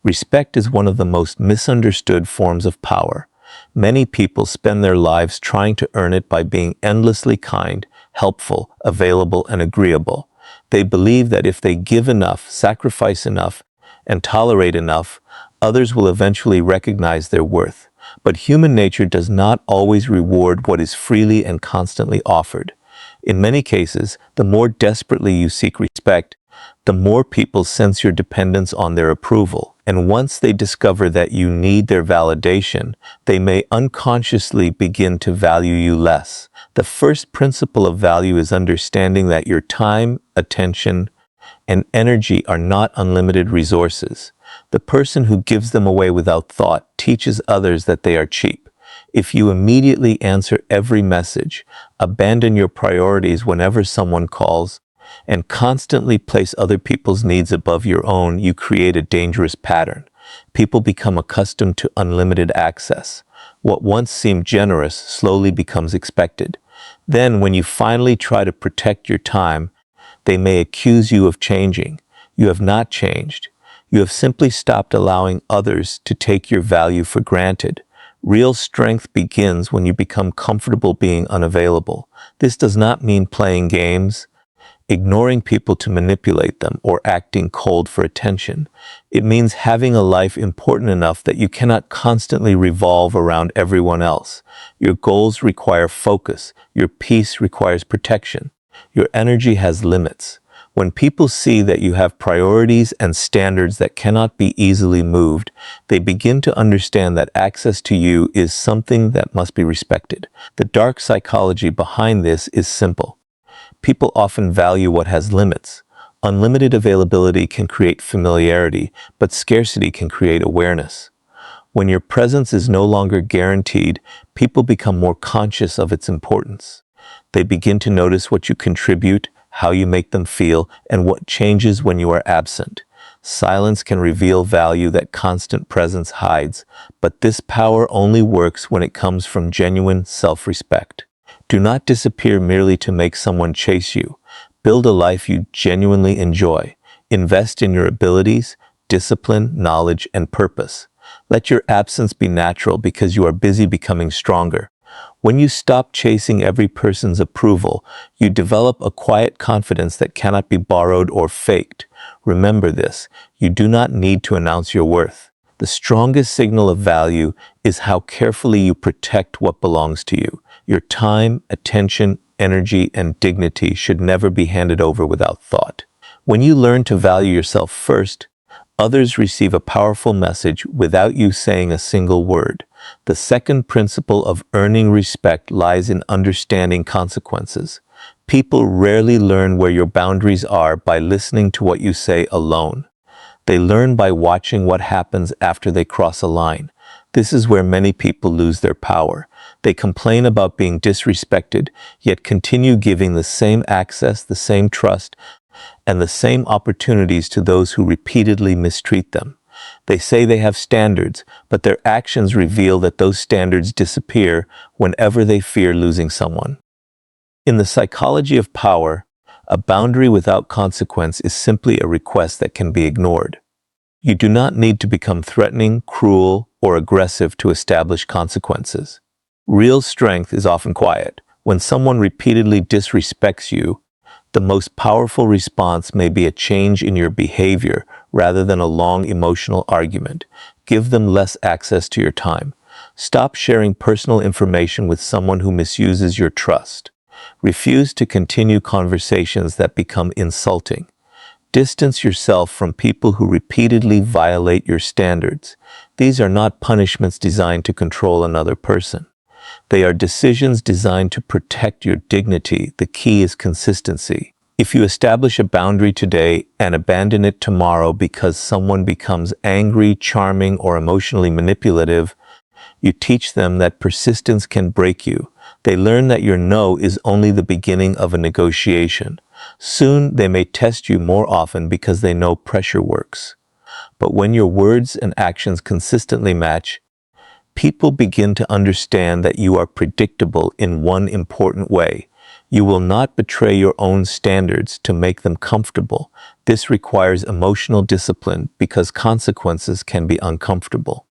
Respect is one of the most misunderstood forms of power. Many people spend their lives trying to earn it by being endlessly kind, helpful, available, and agreeable. They believe that if they give enough, sacrifice enough, and tolerate enough, others will eventually recognize their worth. But human nature does not always reward what is freely and constantly offered. In many cases, the more desperately you seek respect, the more people sense your dependence on their approval. And once they discover that you need their validation, they may unconsciously begin to value you less. The first principle of value is understanding that your time, attention, and energy are not unlimited resources. The person who gives them away without thought teaches others that they are cheap. If you immediately answer every message, abandon your priorities whenever someone calls, and constantly place other people's needs above your own, you create a dangerous pattern. People become accustomed to unlimited access. What once seemed generous slowly becomes expected. Then, when you finally try to protect your time, they may accuse you of changing. You have not changed. You have simply stopped allowing others to take your value for granted. Real strength begins when you become comfortable being unavailable. This does not mean playing games, ignoring people to manipulate them, or acting cold for attention. It means having a life important enough that you cannot constantly revolve around everyone else. Your goals require focus. Your peace requires protection. Your energy has limits. When people see that you have priorities and standards that cannot be easily moved, they begin to understand that access to you is something that must be respected. The dark psychology behind this is simple. People often value what has limits. Unlimited availability can create familiarity, but scarcity can create awareness. When your presence is no longer guaranteed, people become more conscious of its importance. They begin to notice what you contribute, how you make them feel, and what changes when you are absent. Silence can reveal value that constant presence hides, but this power only works when it comes from genuine self-respect. Do not disappear merely to make someone chase you. Build a life you genuinely enjoy. Invest in your abilities, discipline, knowledge, and purpose. Let your absence be natural because you are busy becoming stronger. When you stop chasing every person's approval, you develop a quiet confidence that cannot be borrowed or faked. Remember this, you do not need to announce your worth. The strongest signal of value is how carefully you protect what belongs to you. Your time, attention, energy, and dignity should never be handed over without thought. When you learn to value yourself first, others receive a powerful message without you saying a single word. The second principle of earning respect lies in understanding consequences. People rarely learn where your boundaries are by listening to what you say alone. They learn by watching what happens after they cross a line. This is where many people lose their power. They complain about being disrespected, yet continue giving the same access, the same trust, and the same opportunities to those who repeatedly mistreat them. They say they have standards, but their actions reveal that those standards disappear whenever they fear losing someone. In the psychology of power, a boundary without consequence is simply a request that can be ignored. You do not need to become threatening, cruel, or aggressive to establish consequences. Real strength is often quiet. When someone repeatedly disrespects you, the most powerful response may be a change in your behavior rather than a long emotional argument. Give them less access to your time. Stop sharing personal information with someone who misuses your trust. Refuse to continue conversations that become insulting. Distance yourself from people who repeatedly violate your standards. These are not punishments designed to control another person. They are decisions designed to protect your dignity. The key is consistency. If you establish a boundary today and abandon it tomorrow because someone becomes angry, charming, or emotionally manipulative, you teach them that persistence can break you. They learn that your no is only the beginning of a negotiation. Soon they may test you more often because they know pressure works. But when your words and actions consistently match, people begin to understand that you are predictable in one important way. You will not betray your own standards to make them comfortable. This requires emotional discipline because consequences can be uncomfortable.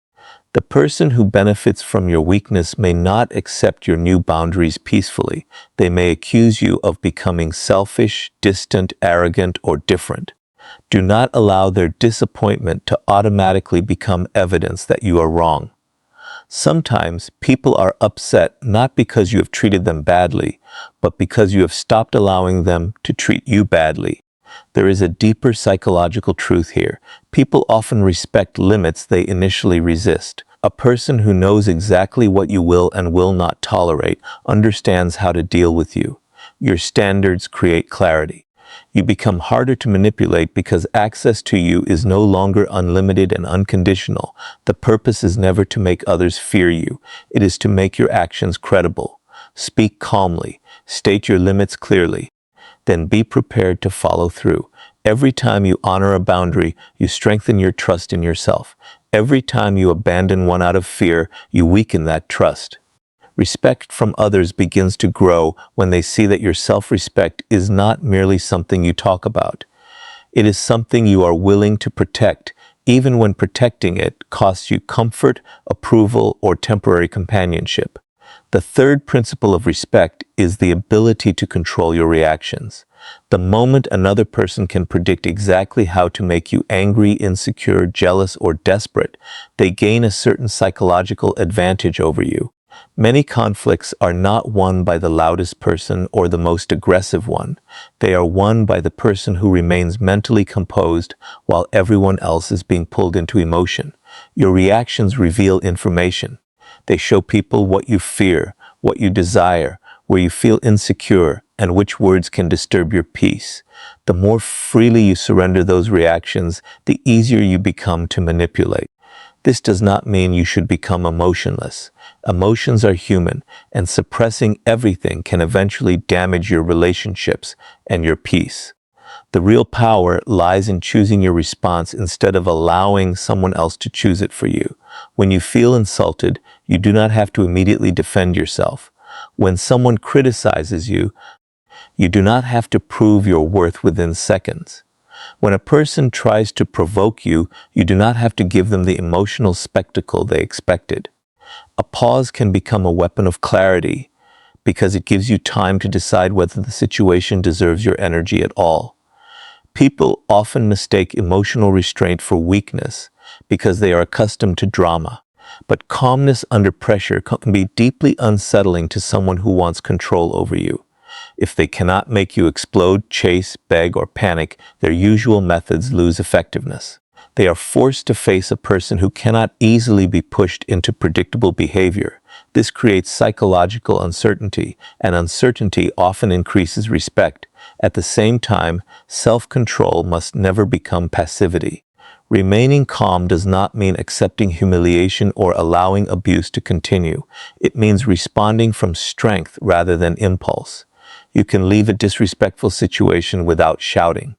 The person who benefits from your weakness may not accept your new boundaries peacefully. They may accuse you of becoming selfish, distant, arrogant, or different. Do not allow their disappointment to automatically become evidence that you are wrong. Sometimes people are upset not because you have treated them badly, but because you have stopped allowing them to treat you badly. There is a deeper psychological truth here. People often respect limits they initially resist. A person who knows exactly what you will and will not tolerate understands how to deal with you. Your standards create clarity. You become harder to manipulate because access to you is no longer unlimited and unconditional. The purpose is never to make others fear you. It is to make your actions credible. Speak calmly. State your limits clearly. Then be prepared to follow through. Every time you honor a boundary, you strengthen your trust in yourself. Every time you abandon one out of fear, you weaken that trust. Respect from others begins to grow when they see that your self-respect is not merely something you talk about. It is something you are willing to protect, even when protecting it costs you comfort, approval, or temporary companionship. The third principle of respect is the ability to control your reactions. The moment another person can predict exactly how to make you angry, insecure, jealous, or desperate, they gain a certain psychological advantage over you. Many conflicts are not won by the loudest person or the most aggressive one. They are won by the person who remains mentally composed while everyone else is being pulled into emotion. Your reactions reveal information. They show people what you fear, what you desire, where you feel insecure, and which words can disturb your peace. The more freely you surrender those reactions, the easier you become to manipulate. This does not mean you should become emotionless. Emotions are human, and suppressing everything can eventually damage your relationships and your peace. The real power lies in choosing your response instead of allowing someone else to choose it for you. When you feel insulted, you do not have to immediately defend yourself. When someone criticizes you, you do not have to prove your worth within seconds. When a person tries to provoke you, you do not have to give them the emotional spectacle they expected. A pause can become a weapon of clarity because it gives you time to decide whether the situation deserves your energy at all. People often mistake emotional restraint for weakness because they are accustomed to drama. But calmness under pressure can be deeply unsettling to someone who wants control over you. If they cannot make you explode, chase, beg, or panic, their usual methods lose effectiveness. They are forced to face a person who cannot easily be pushed into predictable behavior. This creates psychological uncertainty, and uncertainty often increases respect. At the same time, self-control must never become passivity. Remaining calm does not mean accepting humiliation or allowing abuse to continue. It means responding from strength rather than impulse. You can leave a disrespectful situation without shouting.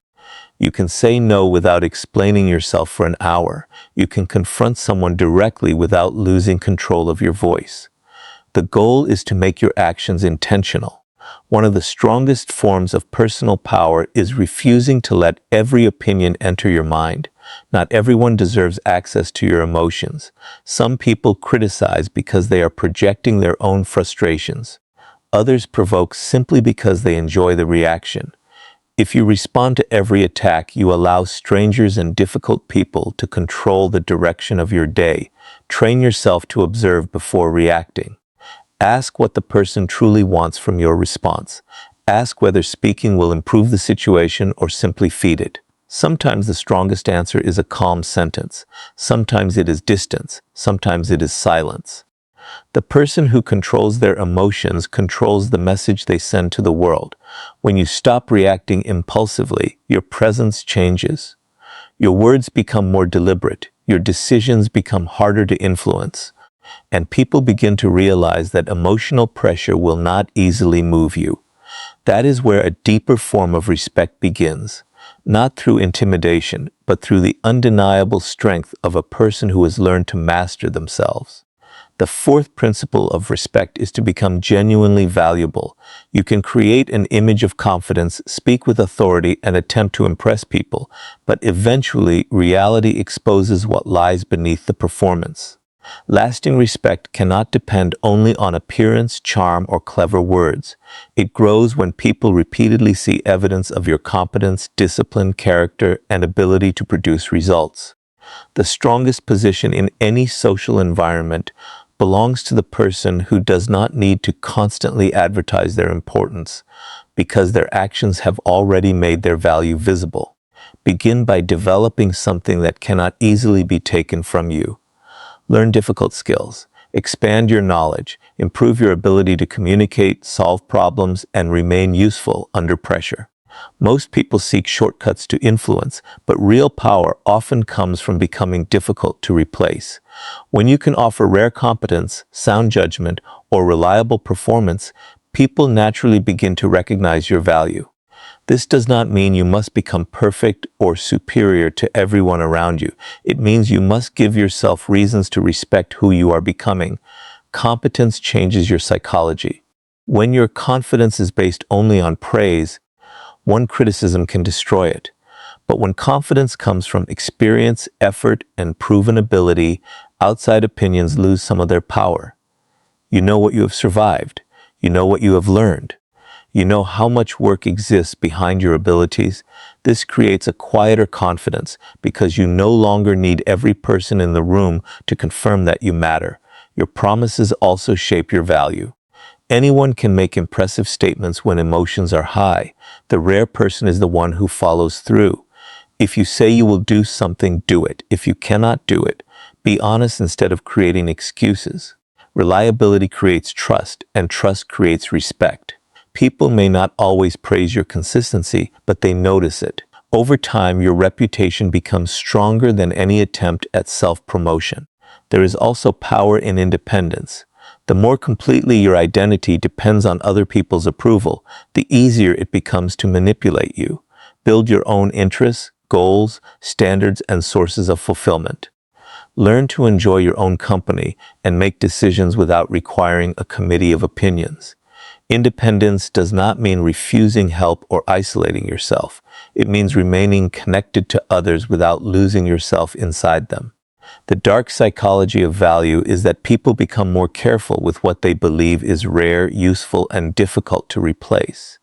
You can say no without explaining yourself for an hour. You can confront someone directly without losing control of your voice. The goal is to make your actions intentional. One of the strongest forms of personal power is refusing to let every opinion enter your mind. Not everyone deserves access to your emotions. Some people criticize because they are projecting their own frustrations. Others provoke simply because they enjoy the reaction. If you respond to every attack, you allow strangers and difficult people to control the direction of your day. Train yourself to observe before reacting. Ask what the person truly wants from your response. Ask whether speaking will improve the situation or simply feed it. Sometimes the strongest answer is a calm sentence. Sometimes it is distance. Sometimes it is silence. The person who controls their emotions controls the message they send to the world. When you stop reacting impulsively, your presence changes. Your words become more deliberate. Your decisions become harder to influence. And people begin to realize that emotional pressure will not easily move you. That is where a deeper form of respect begins, not through intimidation, but through the undeniable strength of a person who has learned to master themselves. The fourth principle of respect is to become genuinely valuable. You can create an image of confidence, speak with authority, and attempt to impress people, but eventually reality exposes what lies beneath the performance. Lasting respect cannot depend only on appearance, charm, or clever words. It grows when people repeatedly see evidence of your competence, discipline, character, and ability to produce results. The strongest position in any social environment belongs to the person who does not need to constantly advertise their importance, because their actions have already made their value visible. Begin by developing something that cannot easily be taken from you. Learn difficult skills, expand your knowledge, improve your ability to communicate, solve problems, and remain useful under pressure. Most people seek shortcuts to influence, but real power often comes from becoming difficult to replace. When you can offer rare competence, sound judgment, or reliable performance, people naturally begin to recognize your value. This does not mean you must become perfect or superior to everyone around you. It means you must give yourself reasons to respect who you are becoming. Competence changes your psychology. When your confidence is based only on praise, one criticism can destroy it. But when confidence comes from experience, effort, and proven ability, outside opinions lose some of their power. You know what you have survived. You know what you have learned. You know how much work exists behind your abilities. This creates a quieter confidence because you no longer need every person in the room to confirm that you matter. Your promises also shape your value. Anyone can make impressive statements when emotions are high. The rare person is the one who follows through. If you say you will do something, do it. If you cannot do it, be honest instead of creating excuses. Reliability creates trust, and trust creates respect. People may not always praise your consistency, but they notice it. Over time, your reputation becomes stronger than any attempt at self-promotion. There is also power in independence. The more completely your identity depends on other people's approval, the easier it becomes to manipulate you. Build your own interests, goals, standards, and sources of fulfillment. Learn to enjoy your own company and make decisions without requiring a committee of opinions. Independence does not mean refusing help or isolating yourself. It means remaining connected to others without losing yourself inside them. The dark psychology of value is that people become more careful with what they believe is rare, useful, and difficult to replace.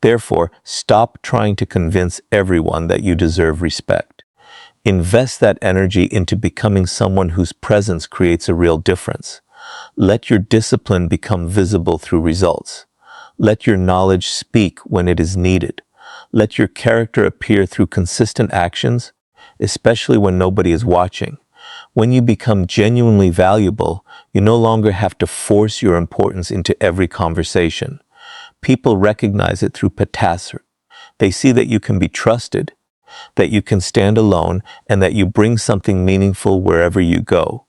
Therefore, stop trying to convince everyone that you deserve respect. Invest that energy into becoming someone whose presence creates a real difference. Let your discipline become visible through results. Let your knowledge speak when it is needed. Let your character appear through consistent actions, especially when nobody is watching. When you become genuinely valuable, you no longer have to force your importance into every conversation. People recognize it through patassery. They see that you can be trusted, that you can stand alone, and that you bring something meaningful wherever you go.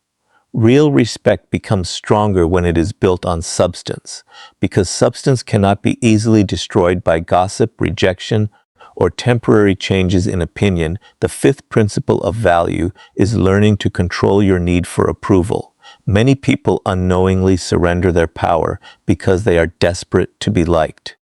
Real respect becomes stronger when it is built on substance, because substance cannot be easily destroyed by gossip, rejection, or temporary changes in opinion. The fifth principle of value is learning to control your need for approval. Many people unknowingly surrender their power because they are desperate to be liked.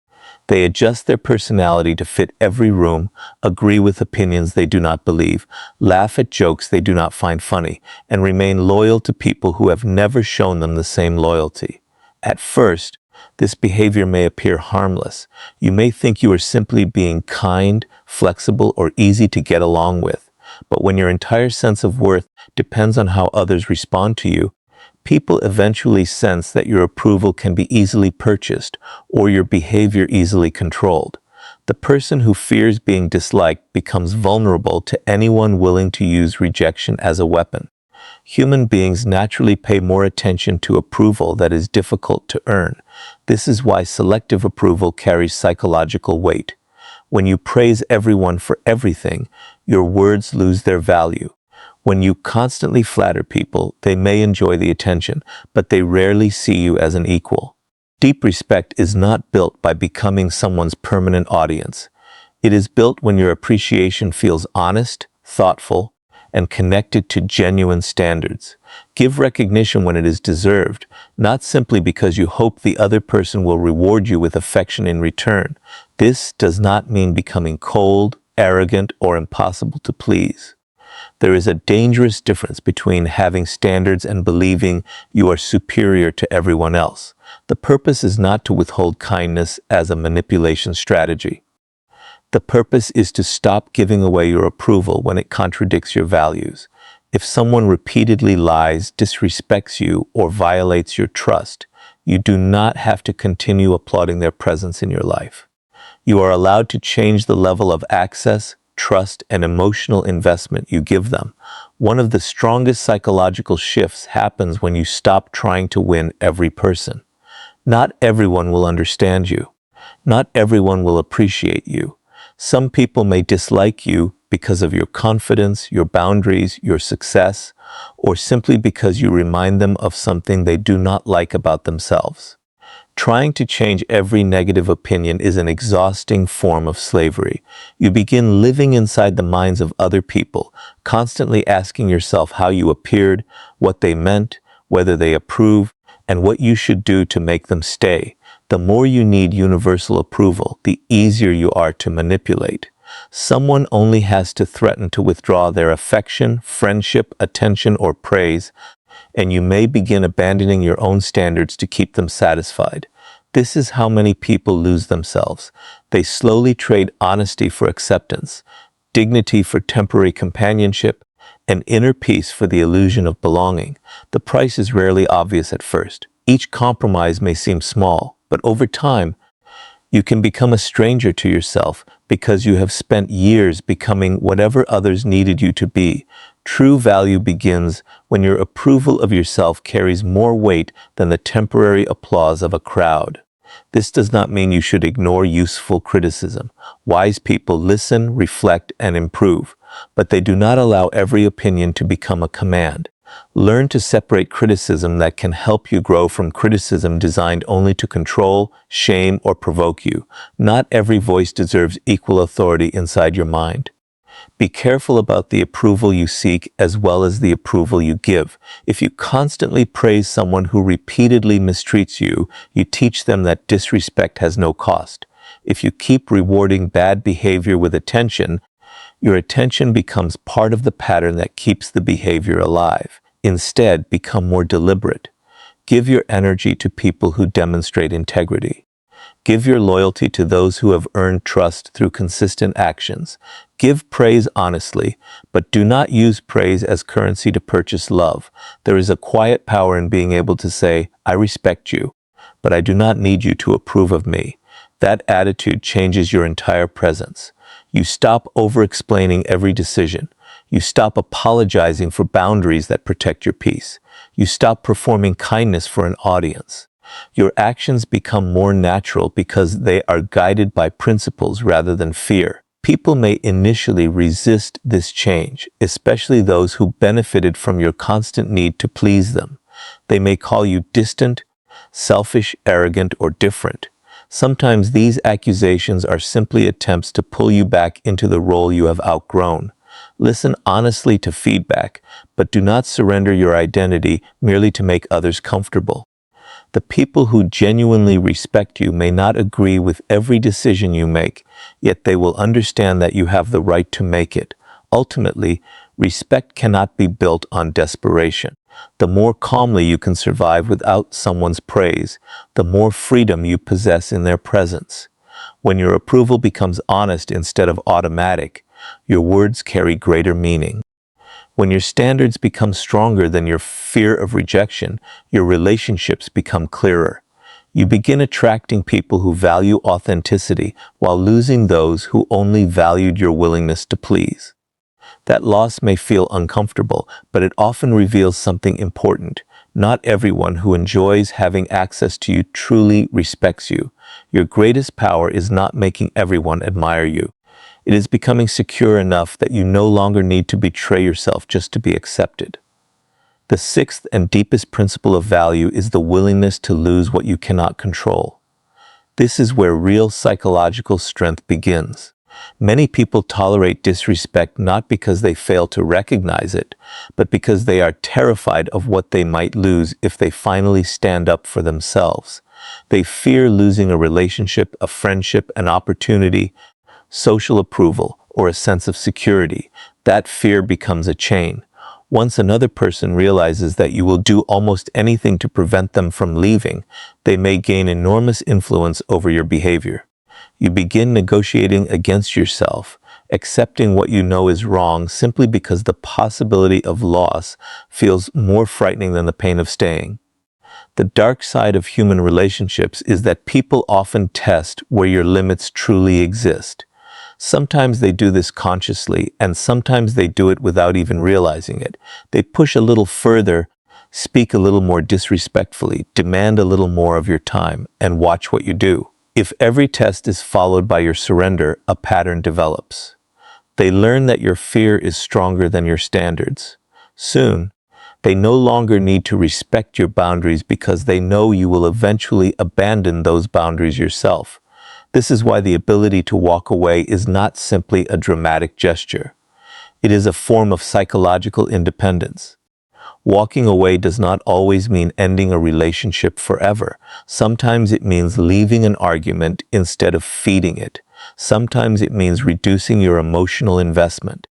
They adjust their personality to fit every room, agree with opinions they do not believe, laugh at jokes they do not find funny, and remain loyal to people who have never shown them the same loyalty. At first, this behavior may appear harmless. You may think you are simply being kind, flexible, or easy to get along with. But when your entire sense of worth depends on how others respond to you, people eventually sense that your approval can be easily purchased or your behavior easily controlled. The person who fears being disliked becomes vulnerable to anyone willing to use rejection as a weapon. Human beings naturally pay more attention to approval that is difficult to earn. This is why selective approval carries psychological weight. When you praise everyone for everything, your words lose their value. When you constantly flatter people, they may enjoy the attention, but they rarely see you as an equal. Deep respect is not built by becoming someone's permanent audience. It is built when your appreciation feels honest, thoughtful, and connected to genuine standards. Give recognition when it is deserved, not simply because you hope the other person will reward you with affection in return. This does not mean becoming cold, arrogant, or impossible to please. There is a dangerous difference between having standards and believing you are superior to everyone else. The purpose is not to withhold kindness as a manipulation strategy. The purpose is to stop giving away your approval when it contradicts your values. If someone repeatedly lies, disrespects you, or violates your trust, you do not have to continue applauding their presence in your life. You are allowed to change the level of access, trust, and emotional investment you give them. One of the strongest psychological shifts happens when you stop trying to win every person. Not everyone will understand you. Not everyone will appreciate you. Some people may dislike you because of your confidence, your boundaries, your success, or simply because you remind them of something they do not like about themselves. Trying to change every negative opinion is an exhausting form of slavery. You begin living inside the minds of other people, constantly asking yourself how you appeared, what they meant, whether they approve, and what you should do to make them stay. The more you need universal approval, the easier you are to manipulate. Someone only has to threaten to withdraw their affection, friendship, attention, or praise, and you may begin abandoning your own standards to keep them satisfied. This is how many people lose themselves. They slowly trade honesty for acceptance, dignity for temporary companionship, and inner peace for the illusion of belonging. The price is rarely obvious at first. Each compromise may seem small, but over time, you can become a stranger to yourself because you have spent years becoming whatever others needed you to be. True value begins when your approval of yourself carries more weight than the temporary applause of a crowd. This does not mean you should ignore useful criticism. Wise people listen, reflect, and improve, but they do not allow every opinion to become a command. Learn to separate criticism that can help you grow from criticism designed only to control, shame, or provoke you. Not every voice deserves equal authority inside your mind. Be careful about the approval you seek as well as the approval you give. If you constantly praise someone who repeatedly mistreats you, you teach them that disrespect has no cost. If you keep rewarding bad behavior with attention, your attention becomes part of the pattern that keeps the behavior alive. Instead, become more deliberate. Give your energy to people who demonstrate integrity. Give your loyalty to those who have earned trust through consistent actions. Give praise honestly, but do not use praise as currency to purchase love. There is a quiet power in being able to say, "I respect you, but I do not need you to approve of me." That attitude changes your entire presence. You stop over-explaining every decision. You stop apologizing for boundaries that protect your peace. You stop performing kindness for an audience. Your actions become more natural because they are guided by principles rather than fear. People may initially resist this change, especially those who benefited from your constant need to please them. They may call you distant, selfish, arrogant, or different. Sometimes these accusations are simply attempts to pull you back into the role you have outgrown. Listen honestly to feedback, but do not surrender your identity merely to make others comfortable. The people who genuinely respect you may not agree with every decision you make, yet they will understand that you have the right to make it. Ultimately, respect cannot be built on desperation. The more calmly you can survive without someone's praise, the more freedom you possess in their presence. When your approval becomes honest instead of automatic, your words carry greater meaning. When your standards become stronger than your fear of rejection, your relationships become clearer. You begin attracting people who value authenticity while losing those who only valued your willingness to please. That loss may feel uncomfortable, but it often reveals something important. Not everyone who enjoys having access to you truly respects you. Your greatest power is not making everyone admire you. It is becoming secure enough that you no longer need to betray yourself just to be accepted. The sixth and deepest principle of value is the willingness to lose what you cannot control. This is where real psychological strength begins. Many people tolerate disrespect not because they fail to recognize it, but because they are terrified of what they might lose if they finally stand up for themselves. They fear losing a relationship, a friendship, an opportunity, social approval, or a sense of security. That fear becomes a chain. Once another person realizes that you will do almost anything to prevent them from leaving, they may gain enormous influence over your behavior. You begin negotiating against yourself, accepting what you know is wrong simply because the possibility of loss feels more frightening than the pain of staying. The dark side of human relationships is that people often test where your limits truly exist. Sometimes they do this consciously, and sometimes they do it without even realizing it. They push a little further, speak a little more disrespectfully, demand a little more of your time, and watch what you do. If every test is followed by your surrender, a pattern develops. They learn that your fear is stronger than your standards. Soon, they no longer need to respect your boundaries because they know you will eventually abandon those boundaries yourself. This is why the ability to walk away is not simply a dramatic gesture. It is a form of psychological independence. Walking away does not always mean ending a relationship forever. Sometimes it means leaving an argument instead of feeding it. Sometimes it means reducing your emotional investment.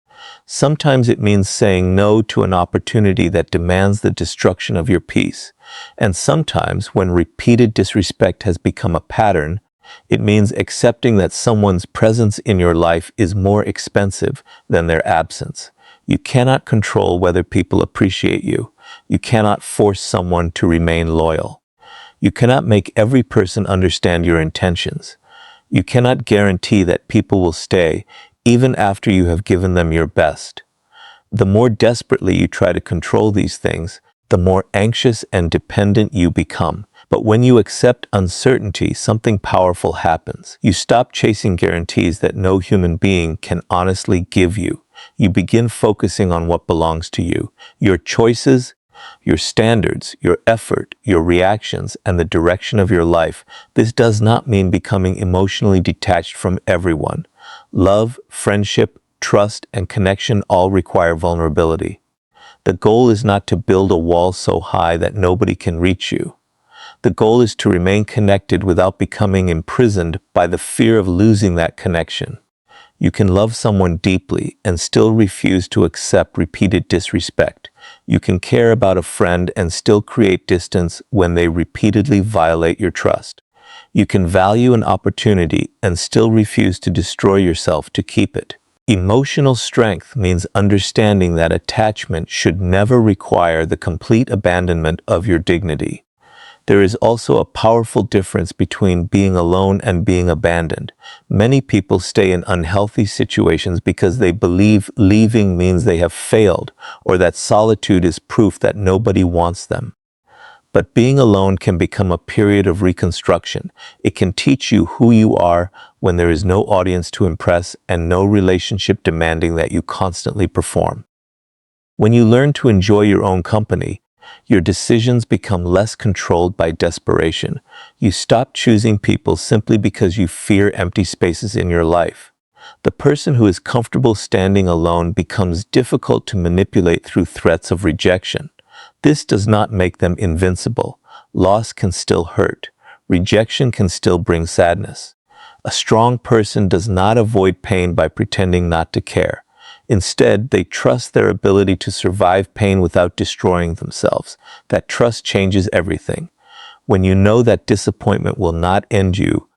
Sometimes it means saying no to an opportunity that demands the destruction of your peace. And sometimes, when repeated disrespect has become a pattern, it means accepting that someone's presence in your life is more expensive than their absence. You cannot control whether people appreciate you. You cannot force someone to remain loyal. You cannot make every person understand your intentions. You cannot guarantee that people will stay, even after you have given them your best. The more desperately you try to control these things, the more anxious and dependent you become. But when you accept uncertainty, something powerful happens. You stop chasing guarantees that no human being can honestly give you. You begin focusing on what belongs to you, your choices, your standards, your effort, your reactions, and the direction of your life. This does not mean becoming emotionally detached from everyone. Love, friendship, trust, and connection all require vulnerability. The goal is not to build a wall so high that nobody can reach you. The goal is to remain connected without becoming imprisoned by the fear of losing that connection. You can love someone deeply and still refuse to accept repeated disrespect. You can care about a friend and still create distance when they repeatedly violate your trust. You can value an opportunity and still refuse to destroy yourself to keep it. Emotional strength means understanding that attachment should never require the complete abandonment of your dignity. There is also a powerful difference between being alone and being abandoned. Many people stay in unhealthy situations because they believe leaving means they have failed, or that solitude is proof that nobody wants them. But being alone can become a period of reconstruction. It can teach you who you are when there is no audience to impress and no relationship demanding that you constantly perform. When you learn to enjoy your own company, your decisions become less controlled by desperation. You stop choosing people simply because you fear empty spaces in your life. The person who is comfortable standing alone becomes difficult to manipulate through threats of rejection. This does not make them invincible. Loss can still hurt. Rejection can still bring sadness. A strong person does not avoid pain by pretending not to care. Instead, they trust their ability to survive pain without destroying themselves. That trust changes everything. When you know that disappointment will not end you,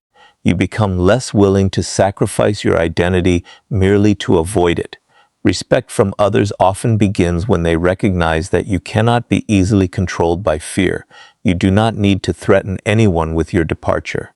you become less willing to sacrifice your identity merely to avoid it. Respect from others often begins when they recognize that you cannot be easily controlled by fear. You do not need to threaten anyone with your departure.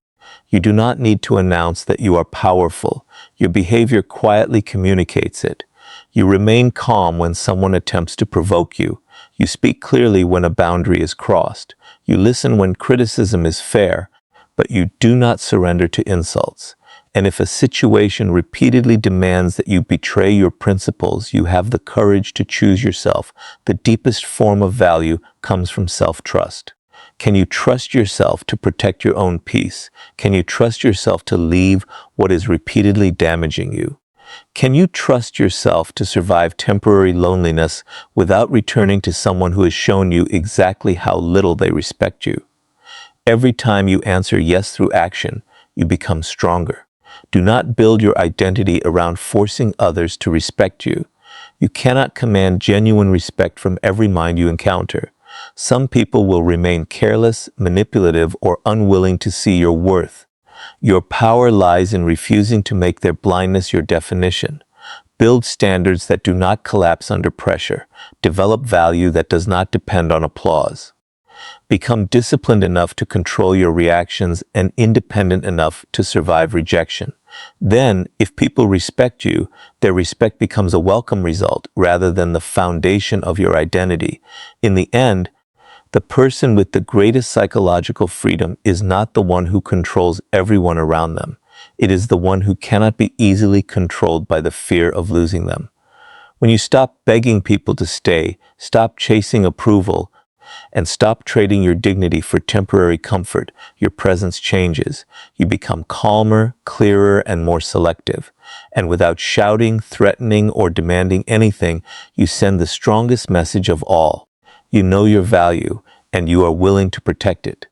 You do not need to announce that you are powerful. Your behavior quietly communicates it. You remain calm when someone attempts to provoke you. You speak clearly when a boundary is crossed. You listen when criticism is fair, but you do not surrender to insults. And if a situation repeatedly demands that you betray your principles, you have the courage to choose yourself. The deepest form of value comes from self-trust. Can you trust yourself to protect your own peace? Can you trust yourself to leave what is repeatedly damaging you? Can you trust yourself to survive temporary loneliness without returning to someone who has shown you exactly how little they respect you? Every time you answer yes through action, you become stronger. Do not build your identity around forcing others to respect you. You cannot command genuine respect from every mind you encounter. Some people will remain careless, manipulative, or unwilling to see your worth. Your power lies in refusing to make their blindness your definition. Build standards that do not collapse under pressure. Develop value that does not depend on applause. Become disciplined enough to control your reactions and independent enough to survive rejection. Then, if people respect you, their respect becomes a welcome result rather than the foundation of your identity. In the end, the person with the greatest psychological freedom is not the one who controls everyone around them. It is the one who cannot be easily controlled by the fear of losing them. When you stop begging people to stay, stop chasing approval, and stop trading your dignity for temporary comfort, your presence changes. You become calmer, clearer, and more selective. And without shouting, threatening, or demanding anything, you send the strongest message of all. You know your value, and you are willing to protect it.